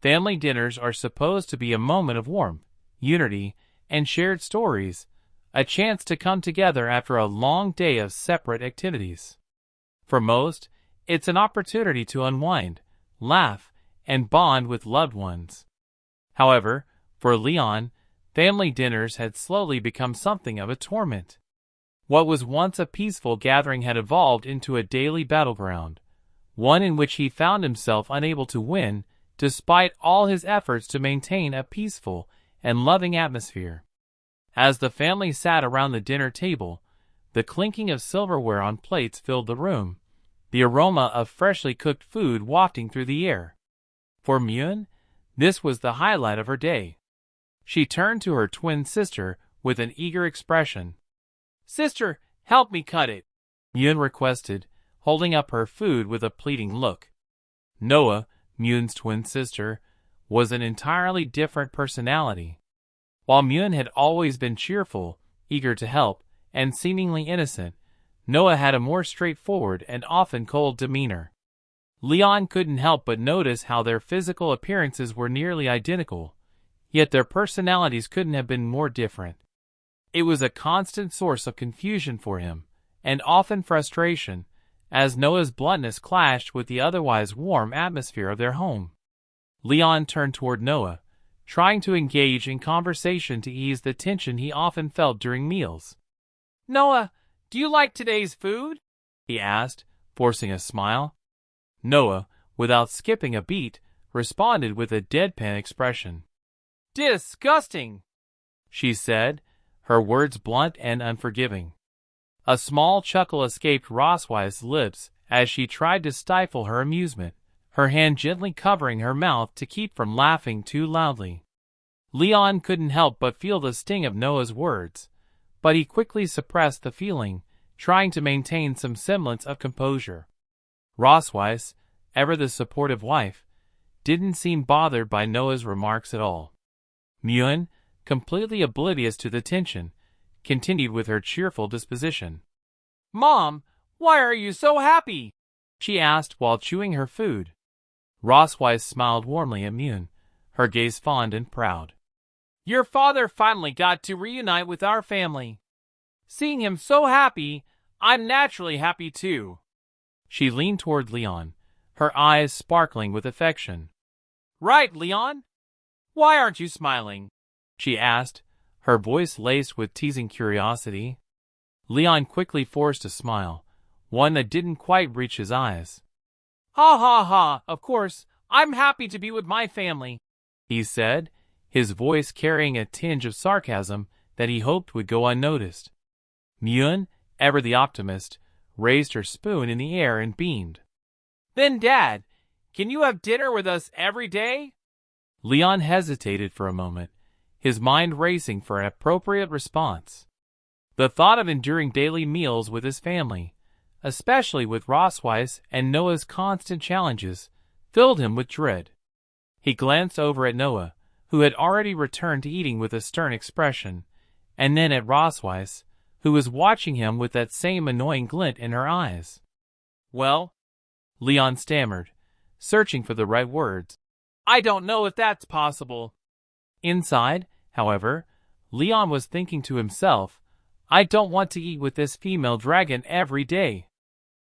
Family dinners are supposed to be a moment of warmth, unity, and shared stories, a chance to come together after a long day of separate activities. For most, it's an opportunity to unwind, laugh, and bond with loved ones. However, for Leon, family dinners had slowly become something of a torment. What was once a peaceful gathering had evolved into a daily battleground, one in which he found himself unable to win despite all his efforts to maintain a peaceful and loving atmosphere. As the family sat around the dinner table, the clinking of silverware on plates filled the room, the aroma of freshly cooked food wafting through the air. For Myun, this was the highlight of her day. She turned to her twin sister with an eager expression. "Sister, help me cut it," Myun requested, holding up her food with a pleading look. Noah, Myun's twin sister, was an entirely different personality. While Myun had always been cheerful, eager to help, and seemingly innocent, Noah had a more straightforward and often cold demeanor. Leon couldn't help but notice how their physical appearances were nearly identical, yet their personalities couldn't have been more different. It was a constant source of confusion for him, and often frustration, as Noah's bluntness clashed with the otherwise warm atmosphere of their home. Leon turned toward Noah, trying to engage in conversation to ease the tension he often felt during meals. "Noah, do you like today's food?" he asked, forcing a smile. Noah, without skipping a beat, responded with a deadpan expression. "Disgusting," she said, her words blunt and unforgiving. A small chuckle escaped Roswise's lips as she tried to stifle her amusement, her hand gently covering her mouth to keep from laughing too loudly. Leon couldn't help but feel the sting of Noah's words, but he quickly suppressed the feeling, trying to maintain some semblance of composure. Roswise, ever the supportive wife, didn't seem bothered by Noah's remarks at all. Myun, completely oblivious to the tension, continued with her cheerful disposition. "Mom, why are you so happy?" she asked while chewing her food. Roswise smiled warmly at Myun, her gaze fond and proud. "Your father finally got to reunite with our family. Seeing him so happy, I'm naturally happy too." She leaned toward Leon, her eyes sparkling with affection. "Right, Leon? Why aren't you smiling?" she asked, her voice laced with teasing curiosity. Leon quickly forced a smile, one that didn't quite reach his eyes. "Ha ha ha, of course, I'm happy to be with my family," he said, his voice carrying a tinge of sarcasm that he hoped would go unnoticed. Myun, ever the optimist, raised her spoon in the air and beamed. "Then Dad, can you have dinner with us every day?" Leon hesitated for a moment, his mind racing for an appropriate response. The thought of enduring daily meals with his family, especially with Roswise and Noah's constant challenges, filled him with dread. He glanced over at Noah, who had already returned to eating with a stern expression, and then at Roswise, who was watching him with that same annoying glint in her eyes. "Well," Leon stammered, searching for the right words, "I don't know if that's possible." Inside, however, Leon was thinking to himself, "I don't want to eat with this female dragon every day."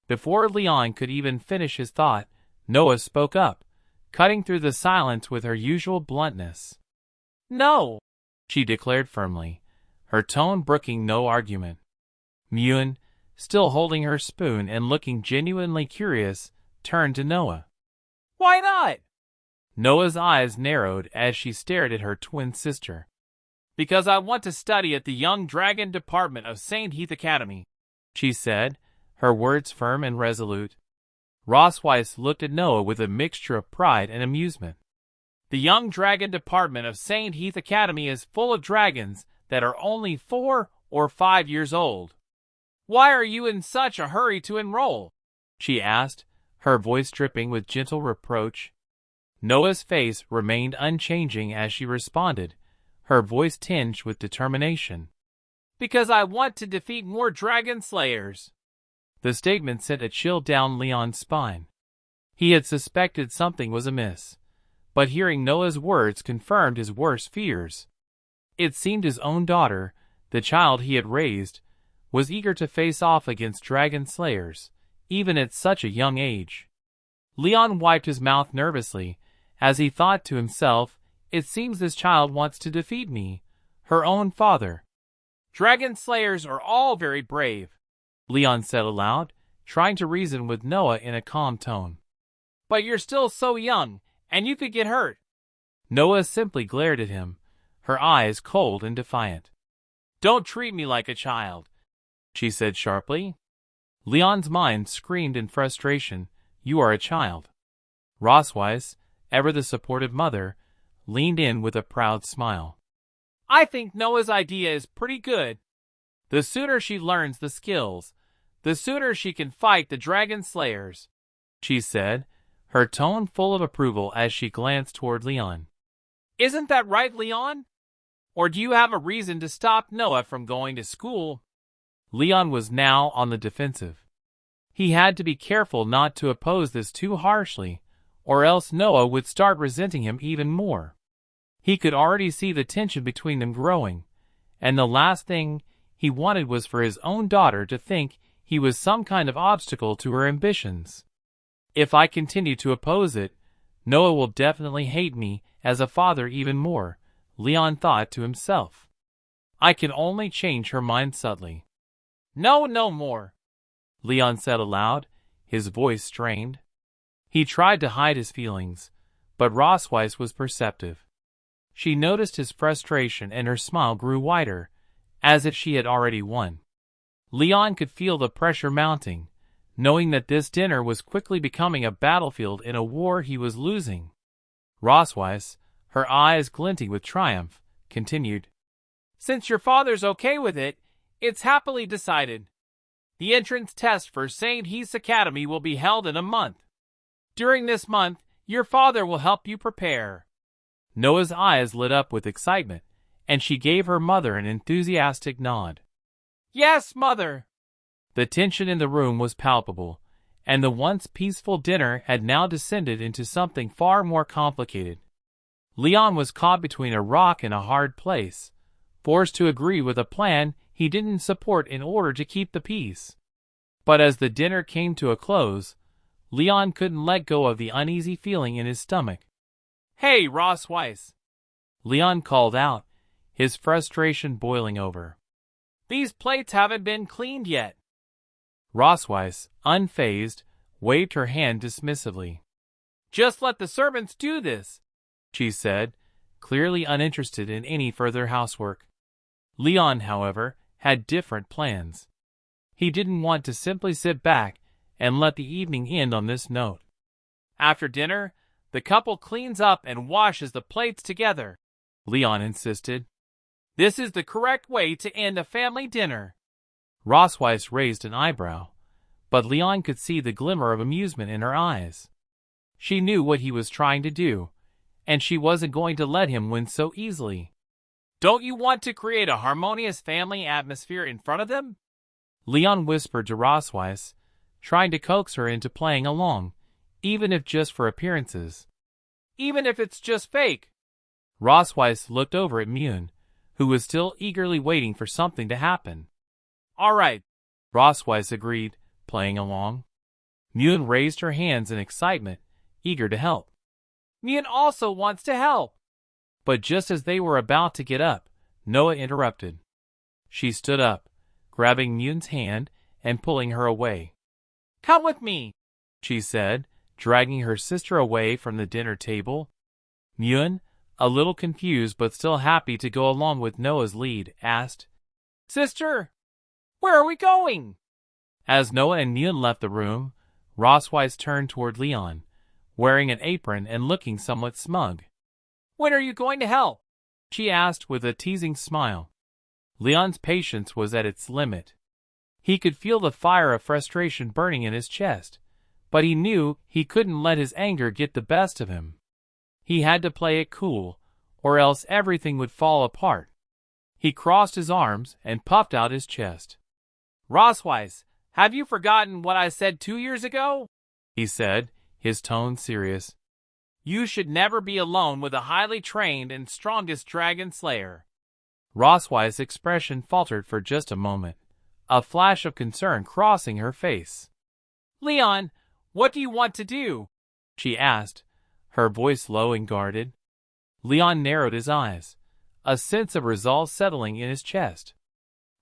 Before Leon could even finish his thought, Noah spoke up, cutting through the silence with her usual bluntness. "No," she declared firmly, her tone brooking no argument. Myun, still holding her spoon and looking genuinely curious, turned to Noah. "Why not?" Noah's eyes narrowed as she stared at her twin sister. "Because I want to study at the Young Dragon Department of St. Heath Academy," she said, her words firm and resolute. Roswise looked at Noah with a mixture of pride and amusement. "The Young Dragon Department of St. Heath Academy is full of dragons that are only 4 or 5 years old. Why are you in such a hurry to enroll?" she asked, her voice dripping with gentle reproach. Noah's face remained unchanging as she responded, her voice tinged with determination. "Because I want to defeat more dragon slayers." The statement sent a chill down Leon's spine. He had suspected something was amiss, but hearing Noah's words confirmed his worst fears. It seemed his own daughter, the child he had raised, was eager to face off against dragon slayers, even at such a young age. Leon wiped his mouth nervously, as he thought to himself, "It seems this child wants to defeat me, her own father." "Dragon slayers are all very brave," Leon said aloud, trying to reason with Noah in a calm tone. "But you're still so young, and you could get hurt." Noah simply glared at him, her eyes cold and defiant. "Don't treat me like a child," she said sharply. Leon's mind screamed in frustration, "You are a child." Rosweiss, ever the supportive mother, leaned in with a proud smile. "I think Noah's idea is pretty good. The sooner she learns the skills, the sooner she can fight the dragon slayers," she said, her tone full of approval as she glanced toward Leon. "Isn't that right, Leon? Or do you have a reason to stop Noah from going to school?" Leon was now on the defensive. He had to be careful not to oppose this too harshly, or else Noah would start resenting him even more. He could already see the tension between them growing, and the last thing he wanted was for his own daughter to think he was some kind of obstacle to her ambitions. "If I continue to oppose it, Noah will definitely hate me as a father even more," Leon thought to himself. "I can only change her mind subtly." "No more," Leon said aloud, his voice strained. He tried to hide his feelings, but Rosweiss was perceptive. She noticed his frustration and her smile grew wider, as if she had already won. Leon could feel the pressure mounting, knowing that this dinner was quickly becoming a battlefield in a war he was losing. Rosweiss, her eyes glinting with triumph, continued, "Since your father's okay with it, it's happily decided. The entrance test for St. Heath's Academy will be held in a month. During this month, your father will help you prepare." Noah's eyes lit up with excitement, and she gave her mother an enthusiastic nod. "Yes, Mother!" The tension in the room was palpable, and the once peaceful dinner had now descended into something far more complicated. Leon was caught between a rock and a hard place, forced to agree with a plan he didn't support in order to keep the peace. But as the dinner came to a close, Leon couldn't let go of the uneasy feeling in his stomach. "Hey, Rosweiss!" Leon called out, his frustration boiling over. "These plates haven't been cleaned yet." Rosweiss, unfazed, waved her hand dismissively. "Just let the servants do this," she said, clearly uninterested in any further housework. Leon, however, had different plans. He didn't want to simply sit back and let the evening end on this note. "After dinner, the couple cleans up and washes the plates together," Leon insisted. "This is the correct way to end a family dinner." Rosweiss raised an eyebrow, but Leon could see the glimmer of amusement in her eyes. She knew what he was trying to do, and she wasn't going to let him win so easily. "Don't you want to create a harmonious family atmosphere in front of them?" Leon whispered to Rosweiss, trying to coax her into playing along, even if just for appearances. "Even if it's just fake." Rosweiss looked over at Mune, who was still eagerly waiting for something to happen. "All right," Rosweiss agreed, playing along. Mune raised her hands in excitement, eager to help. "Mune also wants to help." But just as they were about to get up, Noah interrupted. She stood up, grabbing Mune's hand and pulling her away. "Come with me," she said, dragging her sister away from the dinner table. Mune, a little confused but still happy to go along with Noah's lead, asked, "Sister, where are we going?" As Noah and Mune left the room, Rosweiss turned toward Leon, wearing an apron and looking somewhat smug. "When are you going to help?" she asked with a teasing smile. Leon's patience was at its limit. He could feel the fire of frustration burning in his chest, but he knew he couldn't let his anger get the best of him. He had to play it cool, or else everything would fall apart. He crossed his arms and puffed out his chest. "Rosweiss, have you forgotten what I said 2 years ago?" he said, his tone serious. You should never be alone with a highly trained and strongest dragon slayer. Roswei's expression faltered for just a moment, a flash of concern crossing her face. Leon, what do you want to do? She asked, her voice low and guarded. Leon narrowed his eyes, a sense of resolve settling in his chest.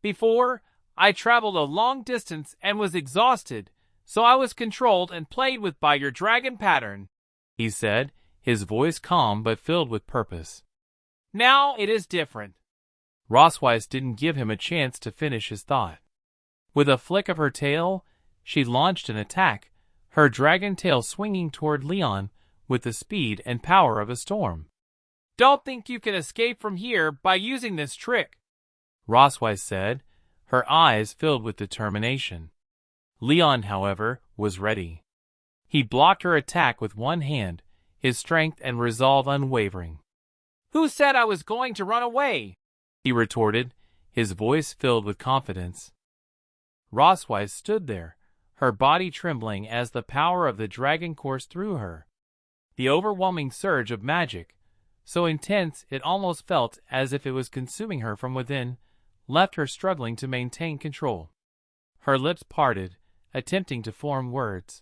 Before, I traveled a long distance and was exhausted, so I was controlled and played with by your dragon pattern, he said, his voice calm but filled with purpose. Now it is different. Rosweiss didn't give him a chance to finish his thought. With a flick of her tail, she launched an attack, her dragon tail swinging toward Leon with the speed and power of a storm. Don't think you can escape from here by using this trick, Rosweiss said, her eyes filled with determination. Leon, however, was ready. He blocked her attack with one hand, his strength and resolve unwavering. Who said I was going to run away? He retorted, his voice filled with confidence. Rosweiss stood there, her body trembling as the power of the dragon coursed through her. The overwhelming surge of magic, so intense it almost felt as if it was consuming her from within, left her struggling to maintain control. Her lips parted, attempting to form words,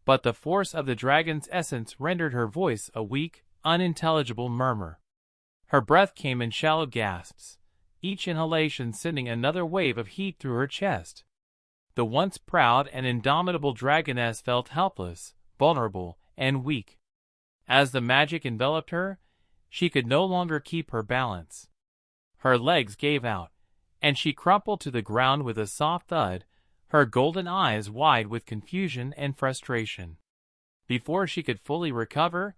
but the force of the dragon's essence rendered her voice a weak, unintelligible murmur. Her breath came in shallow gasps, each inhalation sending another wave of heat through her chest. The once proud and indomitable dragoness felt helpless, vulnerable, and weak. As the magic enveloped her, she could no longer keep her balance. Her legs gave out, and she crumpled to the ground with a soft thud, her golden eyes wide with confusion and frustration. Before she could fully recover,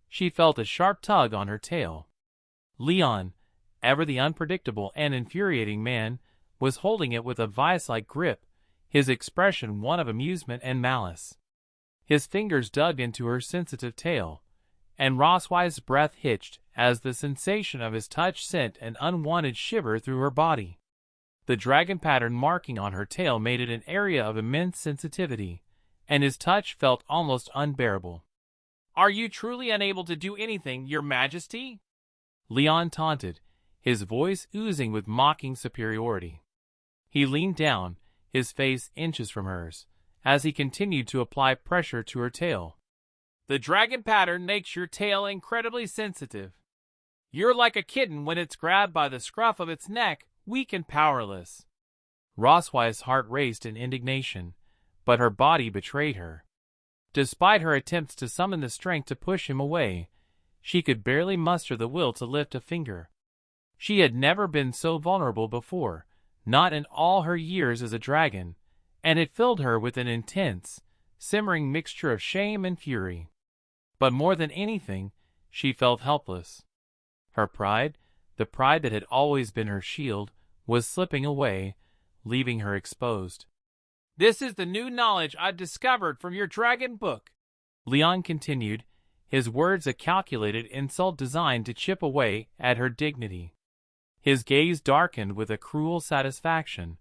she felt a sharp tug on her tail. Leon, ever the unpredictable and infuriating man, was holding it with a vice-like grip, his expression one of amusement and malice. His fingers dug into her sensitive tail, and Roswei's breath hitched as the sensation of his touch sent an unwanted shiver through her body. The dragon pattern marking on her tail made it an area of immense sensitivity, and his touch felt almost unbearable. Are you truly unable to do anything, Your Majesty? Leon taunted, his voice oozing with mocking superiority. He leaned down, his face inches from hers, as he continued to apply pressure to her tail. The dragon pattern makes your tail incredibly sensitive. You're like a kitten when it's grabbed by the scruff of its neck, weak and powerless. Roswei's heart raced in indignation, but her body betrayed her. Despite her attempts to summon the strength to push him away, she could barely muster the will to lift a finger. She had never been so vulnerable before, not in all her years as a dragon, and it filled her with an intense, simmering mixture of shame and fury. But more than anything, she felt helpless. Her pride, the pride that had always been her shield, was slipping away, leaving her exposed. This is the new knowledge I've discovered from your dragon book, Leon continued, his words a calculated insult designed to chip away at her dignity. His gaze darkened with a cruel satisfaction,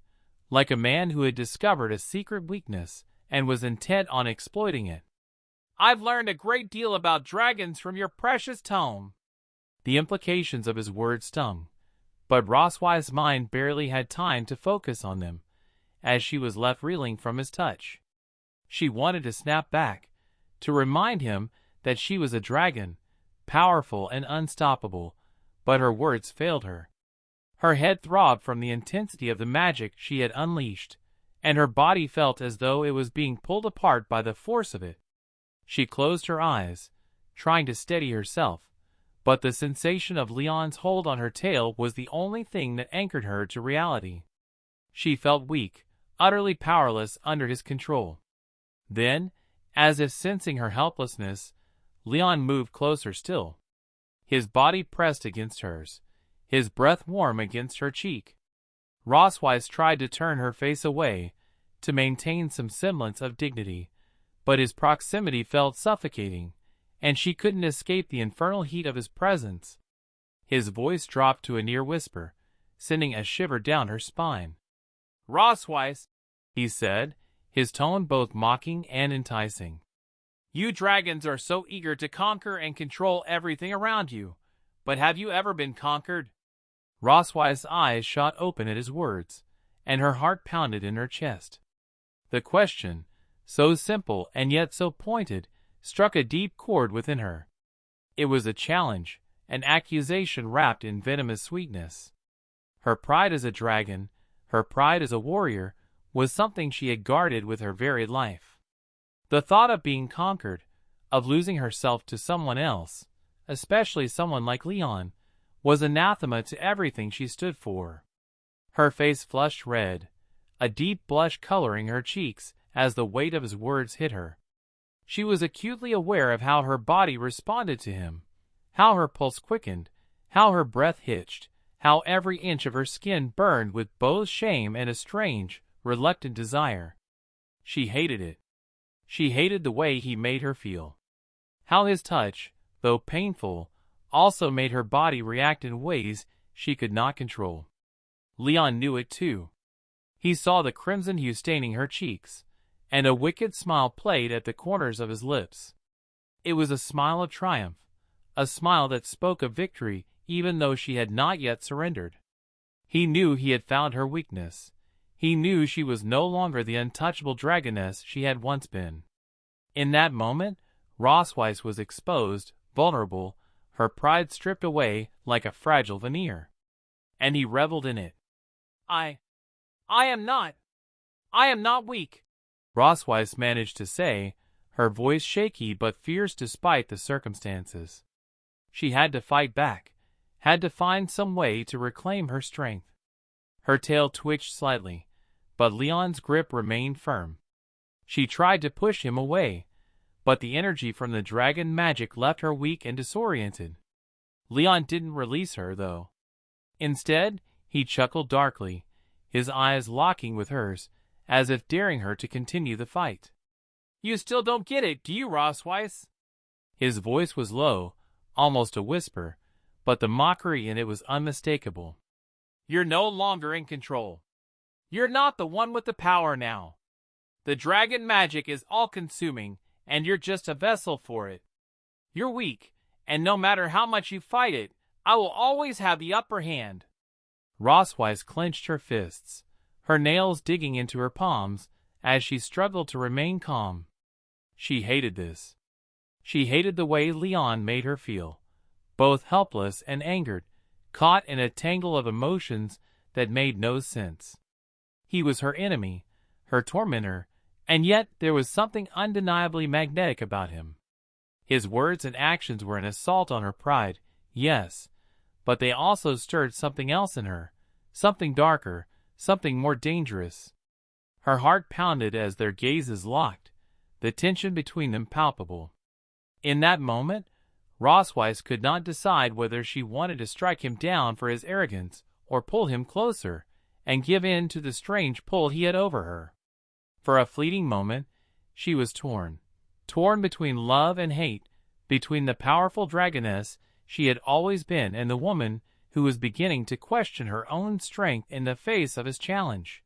like a man who had discovered a secret weakness and was intent on exploiting it. I've learned a great deal about dragons from your precious tome. The implications of his words stung, but Roswei's mind barely had time to focus on them, as she was left reeling from his touch. She wanted to snap back, to remind him that she was a dragon, powerful and unstoppable, but her words failed her. Her head throbbed from the intensity of the magic she had unleashed, and her body felt as though it was being pulled apart by the force of it. She closed her eyes, trying to steady herself, but the sensation of Leon's hold on her tail was the only thing that anchored her to reality. She felt weak, utterly powerless under his control. Then, as if sensing her helplessness, Leon moved closer still. His body pressed against hers, his breath warm against her cheek. Rosweiss tried to turn her face away, to maintain some semblance of dignity, but his proximity felt suffocating, and she couldn't escape the infernal heat of his presence. His voice dropped to a near whisper, sending a shiver down her spine. Rosweiss, he said, his tone both mocking and enticing. You dragons are so eager to conquer and control everything around you. But have you ever been conquered? Roswise's eyes shot open at his words, and her heart pounded in her chest. The question, so simple and yet so pointed, struck a deep chord within her. It was a challenge, an accusation wrapped in venomous sweetness. Her pride as a dragon, her pride as a warrior, was something she had guarded with her very life. The thought of being conquered, of losing herself to someone else, especially someone like Leon, was anathema to everything she stood for. Her face flushed red, a deep blush coloring her cheeks as the weight of his words hit her. She was acutely aware of how her body responded to him, how her pulse quickened, how her breath hitched, how every inch of her skin burned with both shame and a strange, reluctant desire. She hated it. She hated the way he made her feel. How his touch, though painful, also made her body react in ways she could not control. Leon knew it too. He saw the crimson hue staining her cheeks, and a wicked smile played at the corners of his lips. It was a smile of triumph, a smile that spoke of victory even though she had not yet surrendered. He knew he had found her weakness. He knew she was no longer the untouchable dragoness she had once been. In that moment, Roswise was exposed, vulnerable, her pride stripped away like a fragile veneer. And he reveled in it. I am not weak, Roswise managed to say, her voice shaky but fierce despite the circumstances. She had to fight back, had to find some way to reclaim her strength. Her tail twitched slightly, but Leon's grip remained firm. She tried to push him away, but the energy from the dragon magic left her weak and disoriented. Leon didn't release her, though. Instead, he chuckled darkly, his eyes locking with hers, as if daring her to continue the fight. You still don't get it, do you, Roswise? His voice was low, almost a whisper, but the mockery in it was unmistakable. You're no longer in control. You're not the one with the power now. The dragon magic is all-consuming, and you're just a vessel for it. You're weak, and no matter how much you fight it, I will always have the upper hand. Roswise clenched her fists, her nails digging into her palms as she struggled to remain calm. She hated this. She hated the way Leon made her feel, both helpless and angered, caught in a tangle of emotions that made no sense. He was her enemy, her tormentor, and yet there was something undeniably magnetic about him. His words and actions were an assault on her pride, yes, but they also stirred something else in her, something darker, something more dangerous. Her heart pounded as their gazes locked, the tension between them palpable. In that moment, Roswise could not decide whether she wanted to strike him down for his arrogance or pull him closer and give in to the strange pull he had over her. For a fleeting moment, she was torn between love and hate, between the powerful dragoness she had always been and the woman who was beginning to question her own strength in the face of his challenge.